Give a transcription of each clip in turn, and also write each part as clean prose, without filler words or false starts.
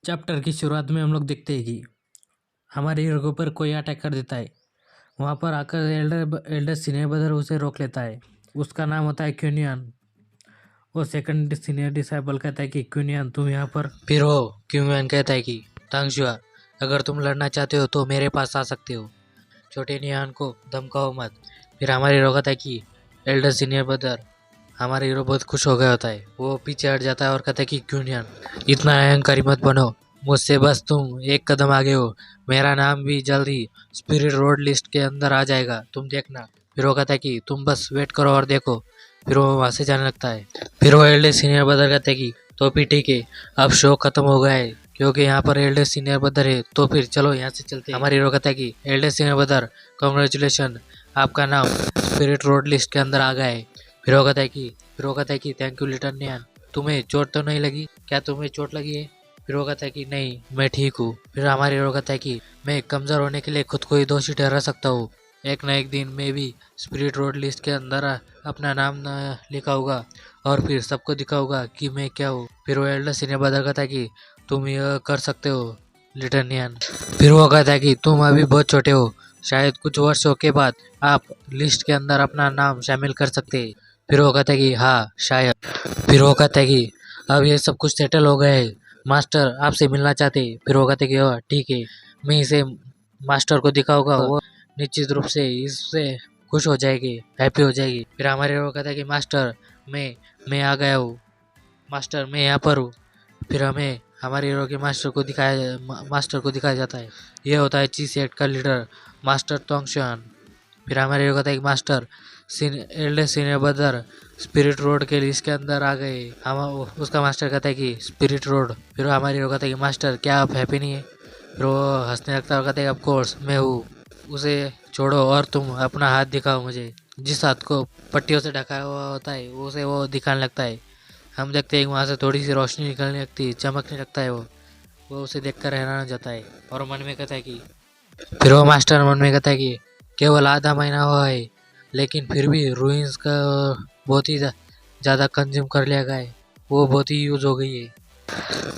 Chapter की शुरुआत में हम लोग देखते हैं कि हमारे हीरो के ऊपर कोई अटैक कर देता है। वहाँ पर आकर एल्डर सीनियर ब्रदर उसे रोक लेता है। उसका नाम होता है क्यूनियन। वो सेकंड सीनियर डिसाइबल कहता है कि क्यूनियन तुम यहाँ पर। फिर वो क्यूमैन कहता है कि तांगशुआ, अगर तुम लड़ना चाहते हो तो मेरे पास आ सकते हो, छोटे निहान को धमकाओ मत। फिर हमारे हीरो कहता है कि एल्डर सीनियर ब्रदर। हमारे हीरो बहुत खुश हो गया होता है। वो पीछे हट जाता है और कहता है कि क्यूनियन, इतना अहंकारी मत बनो, मुझसे बस तुम एक कदम आगे हो। मेरा नाम भी जल्द ही स्पिरिट रोड लिस्ट के अंदर आ जाएगा, तुम देखना। फिर वो कहता है कि तुम बस वेट करो और देखो। फिर वो वहाँ से जाने लगता है। फिर वो एल्डर सीनियर ब्रदर कहते हैं कि तो फिर ठीक है, अब शो खत्म हो गया है क्योंकि यहाँ पर एल्डर सीनियर ब्रदर है, तो फिर चलो यहाँ से चलते हैं। हमारे हीरो कहता है कि एल्डर सीनियर ब्रदर, कॉन्ग्रेचुलेशन, आपका नाम स्पिरिट रोड लिस्ट के अंदर आ गया है। फिर वो कहता है कि थैंक यू लिटल नियन, तुम्हें चोट तो नहीं लगी? क्या तुम्हें चोट लगी है? फिर वो कहता है कि नहीं, मैं ठीक हूँ। फिर हमारे हीरो कहता है कि मैं कमजोर होने के लिए खुद को ही दोषी ठहरा सकता हूँ। एक न एक दिन मैं भी स्पिरिट रोड लिस्ट के अंदर अपना नाम न लिखाऊंगा और फिर सबको दिखाऊंगा कि मैं क्या हूँ। फिर वो एल्डर सीनियर ब्रदर कहता है कि तुम यह कर सकते हो लिटल नियन। फिर वो कहता है कि तुम अभी बहुत छोटे हो, शायद कुछ वर्षों के बाद आप लिस्ट के अंदर अपना नाम शामिल कर सकते हैं। फिर वो कहता है कि हाँ शायद। फिर वो कहता है कि अब ये सब कुछ सेटल हो गया है, मास्टर आपसे मिलना चाहते हैं। फिर वो कहते हैं कि "ओह, ठीक है, मैं इसे मास्टर को दिखाऊंगा, वो निश्चित रूप से इससे खुश हो जाएगी, हैप्पी हो जाएगी। फिर हमारे वो कहता है कि मास्टर मैं आ गया हूँ, मास्टर मैं यहाँ पर हूँ। फिर हमें हमारे हीरो के मास्टर को दिखाया जाता है। यह होता है ची सेट का लीडर मास्टर तोंगशुआन। फिर हमारे हीरो कहता है कि master Elder senior brother spirit road के लिस्ट के अंदर आ गए। हम उसका मास्टर कहता है कि स्पिरिट रोड। फिर हमारे हीरो कहता है कि मास्टर क्या आप हैप्पी नहीं है? फिर वो हंसने लगता है और कहता है ऑफ कोर्स मैं हूँ, उसे छोड़ो और तुम अपना हाथ दिखाओ मुझे। जिस हाथ को पट्टियों से ढका हुआ होता है उसे वो दिखाने लगता है। हम देखते हैं वहाँ से थोड़ी सी रोशनी निकलने लगती है, चमकने लगता है। वो उसे देखकर हैरान हो जाता है और मन में कहता है कि फिर वो मास्टर मन में कहता है कि केवल आधा महीना हुआ है, लेकिन फिर भी रूइंस का बहुत ही ज़्यादा कंज्यूम कर लिया गया है, वो बहुत ही यूज हो गई है।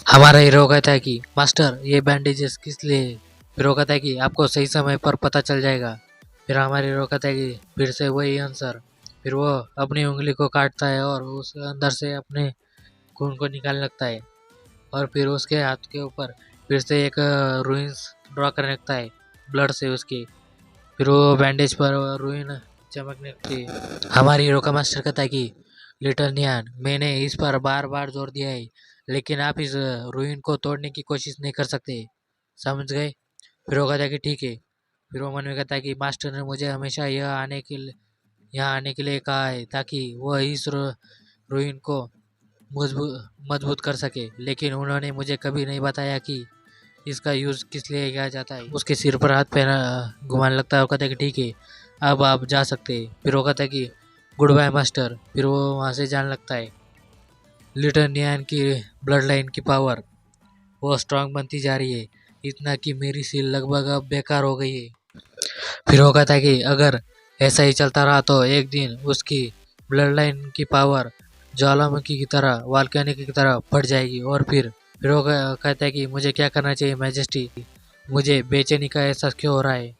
हमारा हीरो कहता है कि मास्टर ये बैंडेजेस किस लिए है? फिर वो कहता है कि आपको सही समय पर पता चल जाएगा। फिर हमारे हीरो कहता है कि फिर से वही आंसर। फिर वो अपनी उंगली को काटता है और उस अंदर से अपने खून को निकालने लगता है और फिर उसके हाथ के ऊपर फिर से एक रूइंस ड्रॉ करने लगता है ब्लड से उसकी। फिर वो बैंडेज पर रूइन चमकने लगती है। हमारे हीरो का मास्टर कहता है कि लिटल नियान, मैंने इस पर बार बार जोर दिया है, लेकिन आप इस रूइन को तोड़ने की कोशिश नहीं कर सकते, समझ गए? फिर वो कहता है कि ठीक है। फिर वो मन में कहता है कि मास्टर ने मुझे हमेशा यहाँ आने के लिए कहा है ताकि वो इस रूइन को मजबूत मजबूत कर सके, लेकिन उन्होंने मुझे कभी नहीं बताया कि इसका यूज़ किस लिए किया जाता है। उसके सिर पर हाथ पहना घुमाने लगता है और कहता है कि ठीक है, अब आप जा सकते हैं। फिर वो कहता है कि गुड बाय मास्टर। फिर वो वहाँ से जाने लगता है। लिटल नियान की ब्लड लाइन की पावर वो स्ट्रांग बनती जा रही है, इतना कि मेरी सील लगभग अब बेकार हो गई है। फिर वो कहता है कि अगर ऐसा ही चलता रहा तो एक दिन उसकी ब्लड लाइन की पावर ज्वालामुखी की तरह, वॉल्केनिक की तरह फट जाएगी। और फिर वो कहता है कि मुझे क्या करना चाहिए मैजेस्टी, मुझे बेचैनी का एहसास क्यों हो रहा है?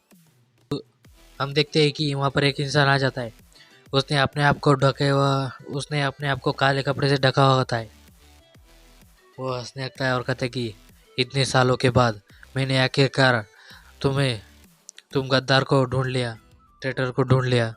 हम देखते हैं कि वहाँ पर एक इंसान आ जाता है। उसने अपने आप को काले कपड़े से ढका हुआ होता है। वो हंसने लगता है और कहता है कि इतने सालों के बाद मैंने आखिरकार तुम गद्दार को ढूंढ लिया, ट्रेटर को ढूंढ लिया।